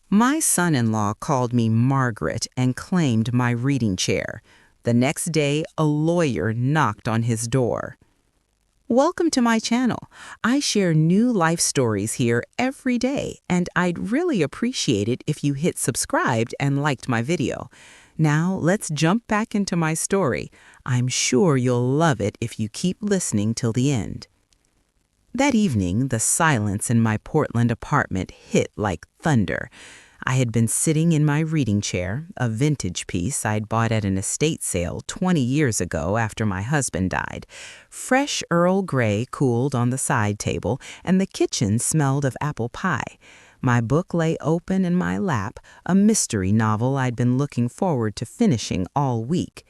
My son-in-law called me Margaret and claimed my reading chair. The next day, a lawyer knocked on his door. Welcome to my channel. I share new life stories here every day, and I'd really appreciate it if you hit subscribed and liked my video. Now, let's jump back into my story. I'm sure you'll love it if you keep listening till the end. That evening, the silence in my Portland apartment hit like thunder. I had been sitting in my reading chair, a vintage piece I'd bought at an estate sale 20 years ago after my husband died. Fresh Earl Grey cooled on the side table, and the kitchen smelled of apple pie. My book lay open in my lap, a mystery novel I'd been looking forward to finishing all week.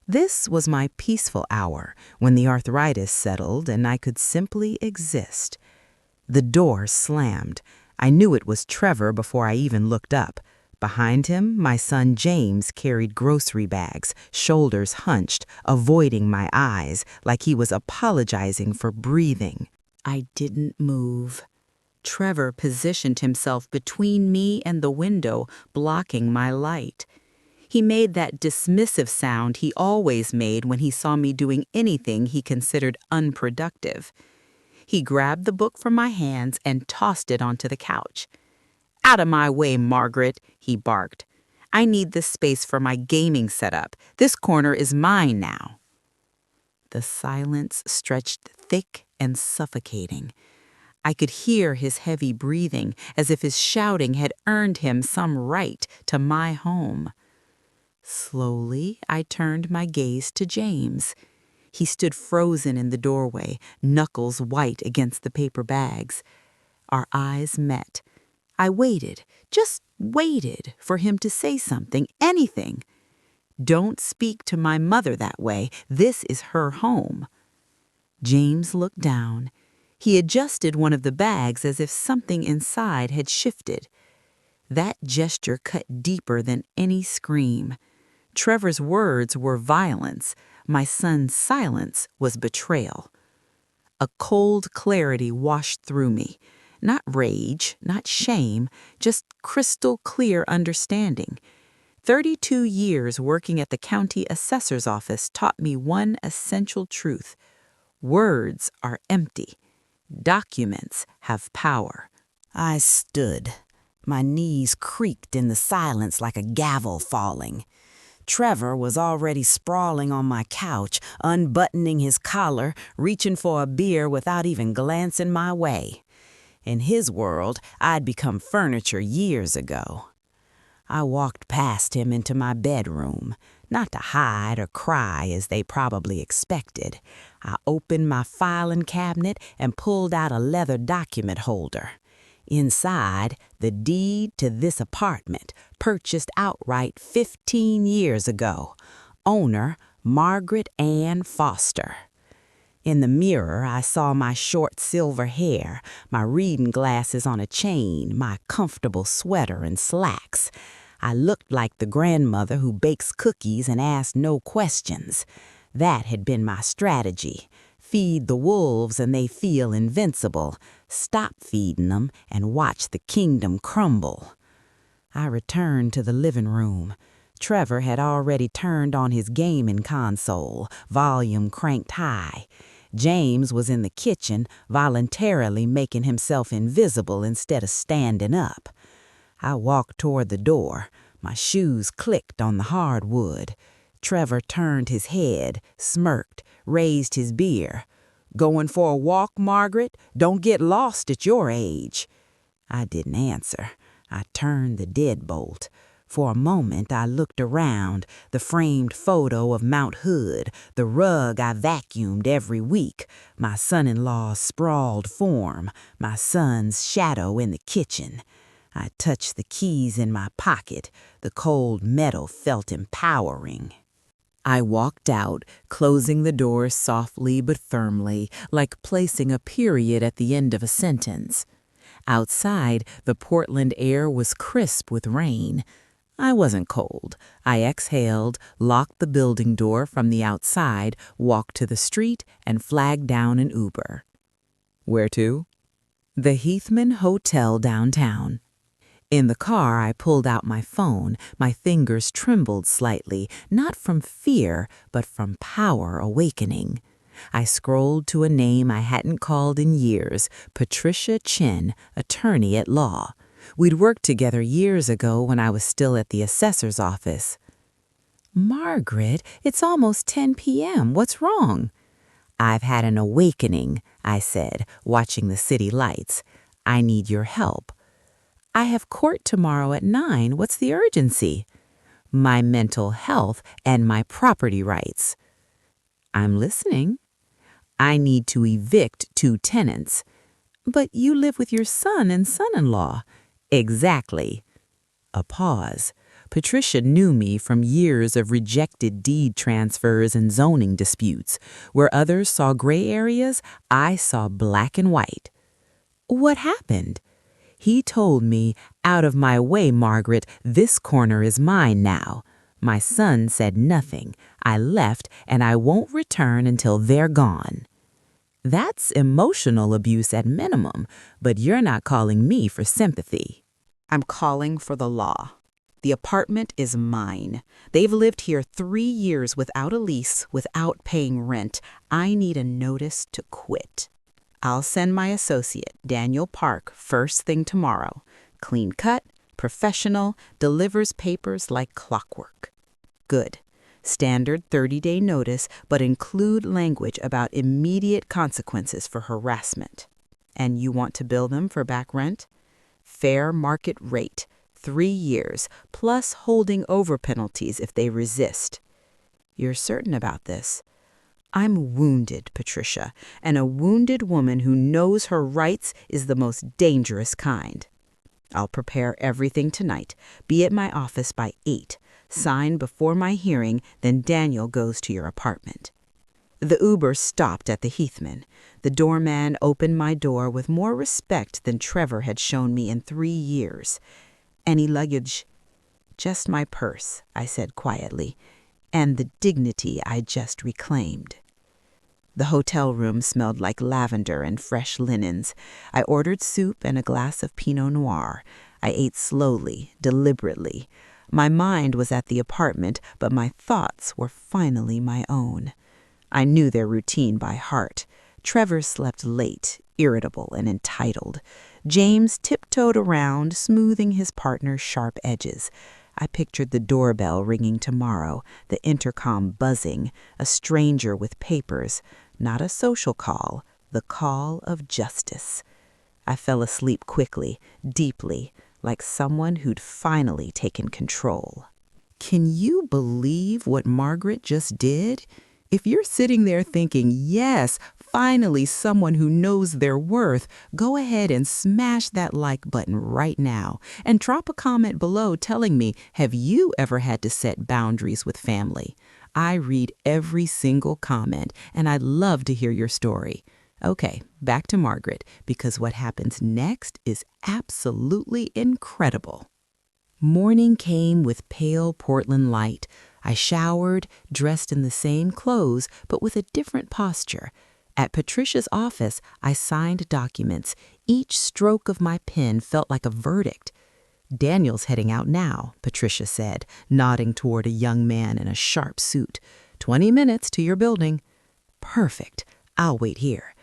This was my peaceful hour, when the arthritis settled and I could simply exist. The door slammed. I knew it was Trevor before I even looked up. Behind him, my son James carried grocery bags, shoulders hunched, avoiding my eyes, like he was apologizing for breathing. I didn't move. Trevor positioned himself between me and the window, blocking my light. He made that dismissive sound he always made when he saw me doing anything he considered unproductive. He grabbed the book from my hands and tossed it onto the couch. "Out of my way, Margaret," he barked. "I need this space for my gaming setup. This corner is mine now." The silence stretched thick and suffocating. I could hear his heavy breathing, as if his shouting had earned him some right to my home. Slowly, I turned my gaze to James. He stood frozen in the doorway, knuckles white against the paper bags. Our eyes met. I waited, just waited, for him to say something, anything. "Don't speak to my mother that way. This is her home." James looked down. He adjusted one of the bags as if something inside had shifted. That gesture cut deeper than any scream. Trevor's words were violence. My son's silence was betrayal. A cold clarity washed through me. Not rage, not shame, just crystal clear understanding. 32 years working at the county assessor's office taught me one essential truth. Words are empty. Documents have power. I stood. My knees creaked in the silence like a gavel falling. Trevor was already sprawling on my couch, unbuttoning his collar, reaching for a beer without even glancing my way. In his world, I'd become furniture years ago. I walked past him into my bedroom, not to hide or cry as they probably expected. I opened my filing cabinet and pulled out a leather document holder. Inside, the deed to this apartment, purchased outright 15 years ago. Owner, Margaret Ann Foster. In the mirror, I saw my short silver hair, my reading glasses on a chain, my comfortable sweater and slacks. I looked like the grandmother who bakes cookies and asks no questions. That had been my strategy. Feed the wolves and they feel invincible. Stop feeding them and watch the kingdom crumble. I returned to the living room. Trevor had already turned on his gaming console, volume cranked high. James was in the kitchen, voluntarily making himself invisible instead of standing up. I walked toward the door. My shoes clicked on the hardwood. Trevor turned his head, smirked, raised his beer. "Going for a walk, Margaret? Don't get lost at your age." I didn't answer. I turned the deadbolt. For a moment I looked around, the framed photo of Mount Hood, the rug I vacuumed every week, my son-in-law's sprawled form, my son's shadow in the kitchen. I touched the keys in my pocket. The cold metal felt empowering. I walked out, closing the door softly but firmly, like placing a period at the end of a sentence. Outside, the Portland air was crisp with rain. I wasn't cold. I exhaled, locked the building door from the outside, walked to the street, and flagged down an Uber. Where to? The Heathman Hotel downtown. In the car, I pulled out my phone. My fingers trembled slightly, not from fear, but from power awakening. I scrolled to a name I hadn't called in years, Patricia Chin, attorney at law. We'd worked together years ago when I was still at the assessor's office. "Margaret, it's almost 10 p.m. What's wrong?" "I've had an awakening," I said, watching the city lights. "I need your help." "I have court tomorrow at 9. What's the urgency?" "My mental health and my property rights." "I'm listening." "I need to evict 2 tenants." "But you live with your son and son-in-law." "Exactly." A pause. Patricia knew me from years of rejected deed transfers and zoning disputes. Where others saw gray areas, I saw black and white. "What happened?" "He told me, 'Out of my way, Margaret, this corner is mine now.' My son said nothing. I left, and I won't return until they're gone." That's emotional abuse at minimum, but you're not calling me for sympathy. "I'm calling for the law. The apartment is mine. They've lived here 3 years without a lease, without paying rent. I need a notice to quit. I'll send my associate, Daniel Park, first thing tomorrow. Clean cut, professional, delivers papers like clockwork." "Good. Standard 30-day notice, but include language about immediate consequences for harassment. And you want to bill them for back rent? Fair market rate, 3 years, plus holding over penalties if they resist." "You're certain about this?" "I'm wounded, Patricia, and a wounded woman who knows her rights is the most dangerous kind. I'll prepare everything tonight. Be at my office by 8. Sign before my hearing, then Daniel goes to your apartment." The Uber stopped at the Heathman. The doorman opened my door with more respect than Trevor had shown me in 3 years. "Any luggage?" "Just my purse," I said quietly, "and the dignity I just reclaimed." The hotel room smelled like lavender and fresh linens. I ordered soup and a glass of Pinot Noir. I ate slowly, deliberately. My mind was at the apartment, but my thoughts were finally my own. I knew their routine by heart. Trevor slept late, irritable and entitled. James tiptoed around, smoothing his partner's sharp edges. I pictured the doorbell ringing tomorrow, the intercom buzzing, a stranger with papers, not a social call, the call of justice. I fell asleep quickly, deeply, like someone who'd finally taken control. Can you believe what Margaret just did? If you're sitting there thinking, yes, finally someone who knows their worth, go ahead and smash that like button right now and drop a comment below telling me, have you ever had to set boundaries with family? I read every single comment and I'd love to hear your story. Okay, back to Margaret, because what happens next is absolutely incredible. Morning came with pale Portland light. I showered, dressed in the same clothes, but with a different posture. At Patricia's office, I signed documents. Each stroke of my pen felt like a verdict. "Daniel's heading out now," Patricia said, nodding toward a young man in a sharp suit. 20 minutes to your building." "Perfect. I'll wait here."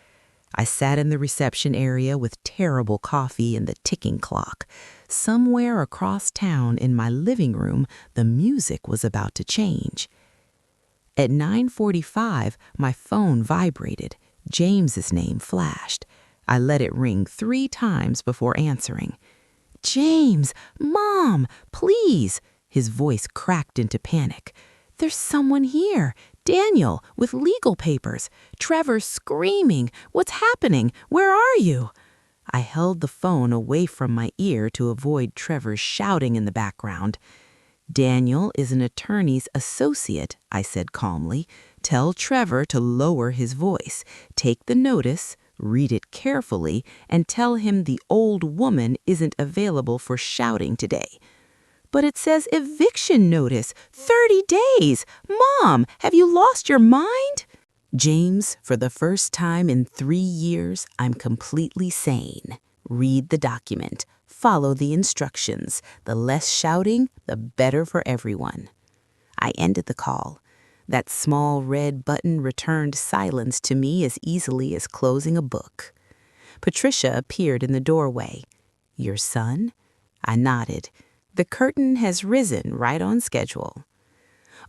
I sat in the reception area with terrible coffee and the ticking clock. Somewhere across town in my living room, the music was about to change. At 9:45, my phone vibrated. James's name flashed. I let it ring 3 times before answering. "James, Mom, please!" His voice cracked into panic. "There's someone here. Daniel, with legal papers. Trevor's screaming. What's happening? Where are you?" I held the phone away from my ear to avoid Trevor's shouting in the background. "Daniel is an attorney's associate," I said calmly. "Tell Trevor to lower his voice. Take the notice, read it carefully, and tell him the old woman isn't available for shouting today." "But it says eviction notice, 30 days. Mom, have you lost your mind?" "James, for the first time in 3 years, I'm completely sane. Read the document. Follow the instructions. The less shouting, the better for everyone. I ended the call. That small red button returned silence to me as easily as closing a book. Patricia appeared in the doorway. "Your son?" I nodded. "The curtain has risen right on schedule."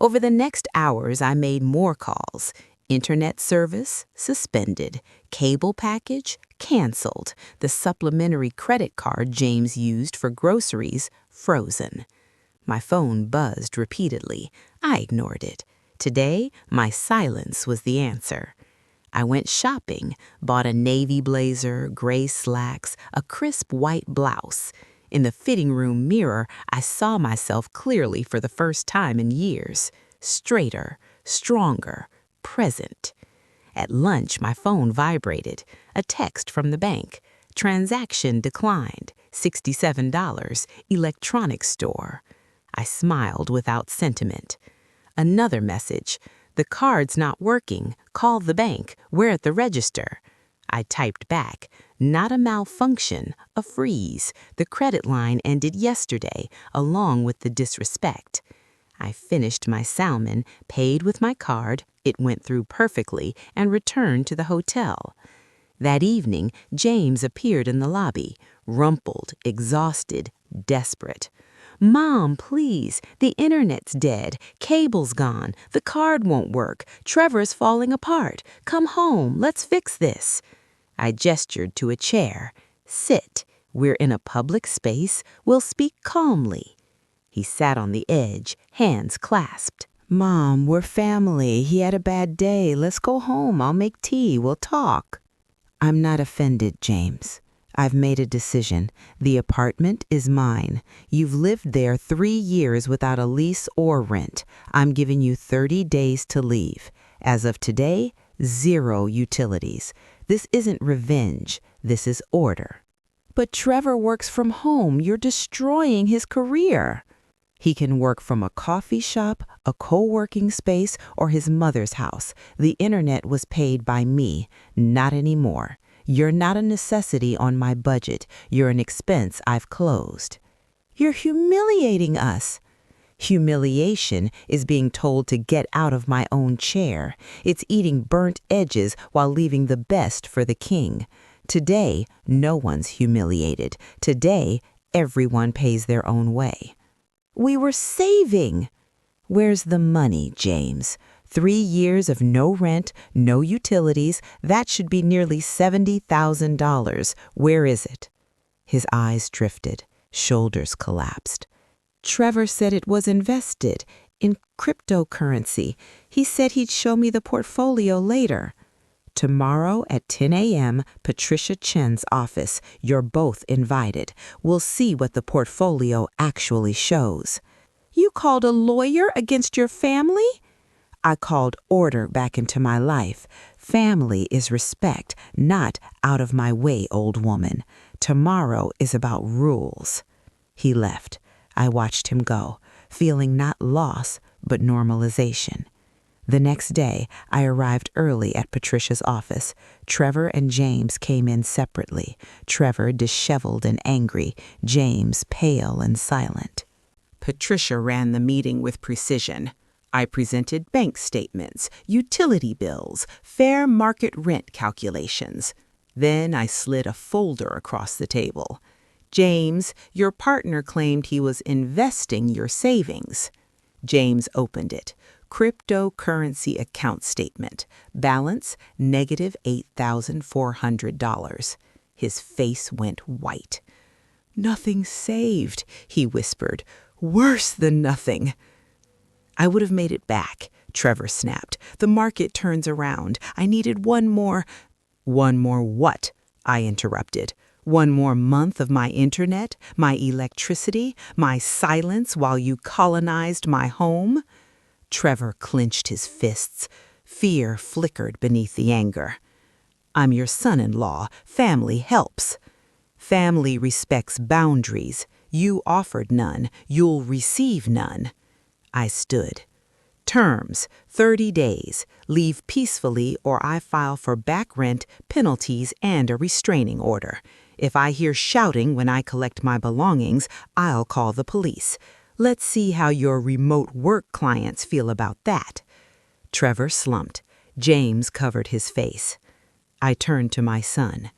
Over the next hours, I made more calls. Internet service suspended. Cable package canceled. The supplementary credit card James used for groceries frozen. My phone buzzed repeatedly. I ignored it. Today, my silence was the answer. I went shopping, bought a navy blazer, gray slacks, a crisp white blouse. In the fitting room mirror, I saw myself clearly for the first time in years. Straighter, stronger, present. At lunch, my phone vibrated. A text from the bank. Transaction declined. $67. Electronics store. I smiled without sentiment. Another message. "The card's not working. Call the bank. We're at the register." I typed back. "Not a malfunction, a freeze. The credit line ended yesterday, along with the disrespect." I finished my salmon, paid with my card, it went through perfectly, and returned to the hotel. That evening, James appeared in the lobby, rumpled, exhausted, desperate. "Mom, please, the internet's dead, cable's gone, the card won't work, Trevor's falling apart. Come home, let's fix this." I gestured to a chair. "Sit. We're in a public space. We'll speak calmly." He sat on the edge, hands clasped. "Mom, we're family. He had a bad day. Let's go home. I'll make tea. We'll talk." "I'm not offended, James. I've made a decision. The apartment is mine. You've lived there 3 years without a lease or rent. I'm giving you 30 days to leave. As of today, 0 utilities. This isn't revenge. This is order." "But Trevor works from home. You're destroying his career." "He can work from a coffee shop, a co-working space, or his mother's house. The internet was paid by me. Not anymore. You're not a necessity on my budget. You're an expense I've closed." "You're humiliating us." "Humiliation is being told to get out of my own chair. It's eating burnt edges while leaving the best for the king. Today, no one's humiliated. Today, everyone pays their own way." "We were saving." "Where's the money, James? 3 years of no rent, no utilities, that should be nearly $70,000. Where is it?" His eyes drifted, shoulders collapsed. "Trevor said it was invested in cryptocurrency. He said he'd show me the portfolio later." "Tomorrow at 10 a.m., Patricia Chen's office. You're both invited. We'll see what the portfolio actually shows." "You called a lawyer against your family?" "I called order back into my life. Family is respect, not out of my way, old woman. Tomorrow is about rules." He left. I watched him go, feeling not loss, but normalization. The next day, I arrived early at Patricia's office. Trevor and James came in separately. Trevor disheveled and angry, James pale and silent. Patricia ran the meeting with precision. I presented bank statements, utility bills, fair market rent calculations. Then I slid a folder across the table. "James, your partner claimed he was investing your savings." James opened it. Cryptocurrency account statement. Balance, negative $8,400. His face went white. "Nothing saved," he whispered. "Worse than nothing." "I would have made it back," Trevor snapped. "The market turns around. I needed one more—" "One more what?" I interrupted. "One more month of my internet, my electricity, my silence while you colonized my home?" Trevor clenched his fists. Fear flickered beneath the anger. "I'm your son-in-law. Family helps." "Family respects boundaries. You offered none. You'll receive none." I stood. "Terms, 30 days. Leave peacefully or I file for back rent, penalties, and a restraining order. If I hear shouting when I collect my belongings, I'll call the police. Let's see how your remote work clients feel about that." Trevor slumped. James covered his face. I turned to my son.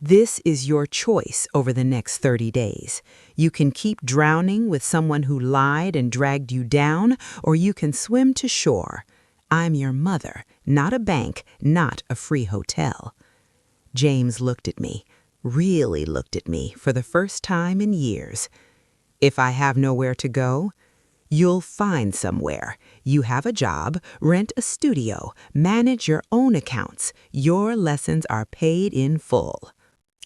"This is your choice over the next 30 days. You can keep drowning with someone who lied and dragged you down, or you can swim to shore. I'm your mother, not a bank, not a free hotel." James looked at me, really looked at me for the first time in years. "If I have nowhere to go, you'll find somewhere. You have a job, rent a studio, manage your own accounts. Your lessons are paid in full."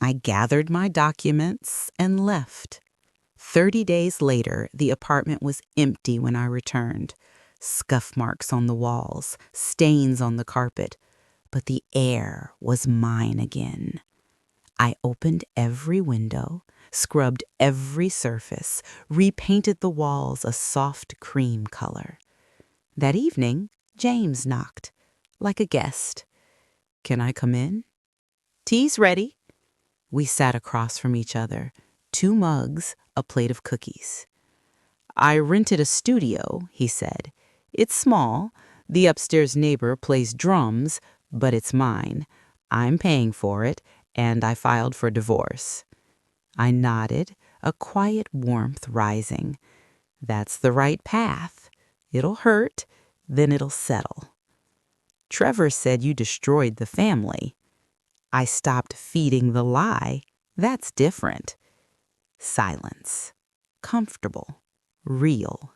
I gathered my documents and left. 30 days later, the apartment was empty when I returned. Scuff marks on the walls, stains on the carpet, but the air was mine again. I opened every window, scrubbed every surface, repainted the walls a soft cream color. That evening, James knocked, like a guest. "Can I come in?" "Tea's ready." We sat across from each other, 2 mugs, a plate of cookies. "I rented a studio," he said. "It's small. The upstairs neighbor plays drums, but it's mine. I'm paying for it, and I filed for divorce." I nodded, a quiet warmth rising. "That's the right path. It'll hurt, then it'll settle." "Trevor said you destroyed the family." "I stopped feeding the lie. That's different." Silence. Comfortable. Real.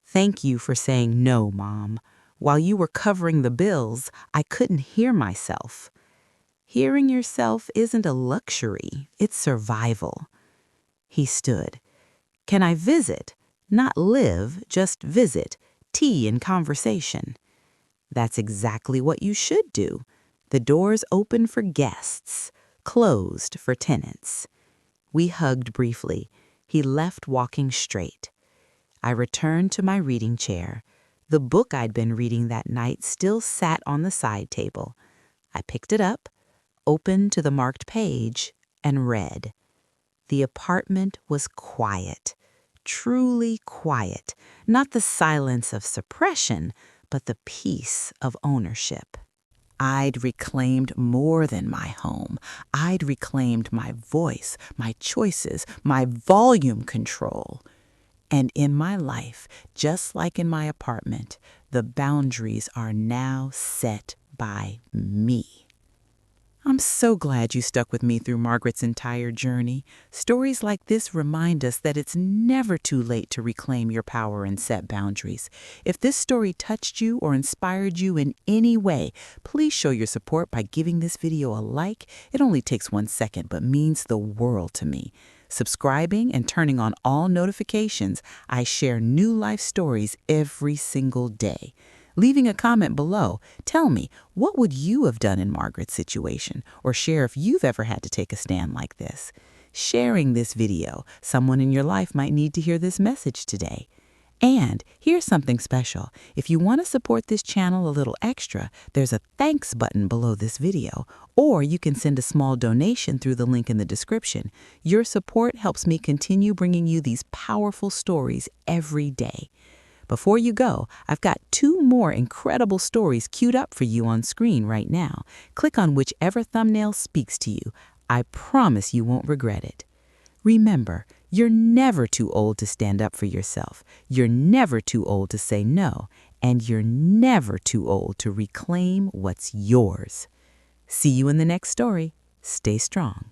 "Thank you for saying no, Mom. While you were covering the bills, I couldn't hear myself." Hearing yourself isn't a luxury, it's survival. He stood. "Can I visit? Not live, just visit. Tea and conversation." "That's exactly what you should do. The door's open for guests, closed for tenants." We hugged briefly. He left walking straight. I returned to my reading chair. The book I'd been reading that night still sat on the side table. I picked it up, opened to the marked page, and read. The apartment was quiet, truly quiet, not the silence of suppression, but the peace of ownership. I'd reclaimed more than my home. I'd reclaimed my voice, my choices, my volume control. And in my life, just like in my apartment, the boundaries are now set by me. I'm so glad you stuck with me through Margaret's entire journey. Stories like this remind us that it's never too late to reclaim your power and set boundaries. If this story touched you or inspired you in any way, please show your support by giving this video a like. It only takes 1 second, but means the world to me. Subscribing and turning on all notifications, I share new life stories every single day. Leaving a comment below, tell me, what would you have done in Margaret's situation? Or share if you've ever had to take a stand like this. Sharing this video, someone in your life might need to hear this message today. And here's something special. If you want to support this channel a little extra, there's a thanks button below this video, or you can send a small donation through the link in the description. Your support helps me continue bringing you these powerful stories every day. Before you go, I've got 2 more incredible stories queued up for you on screen right now. Click on whichever thumbnail speaks to you. I promise you won't regret it. Remember, you're never too old to stand up for yourself. You're never too old to say no. And you're never too old to reclaim what's yours. See you in the next story. Stay strong.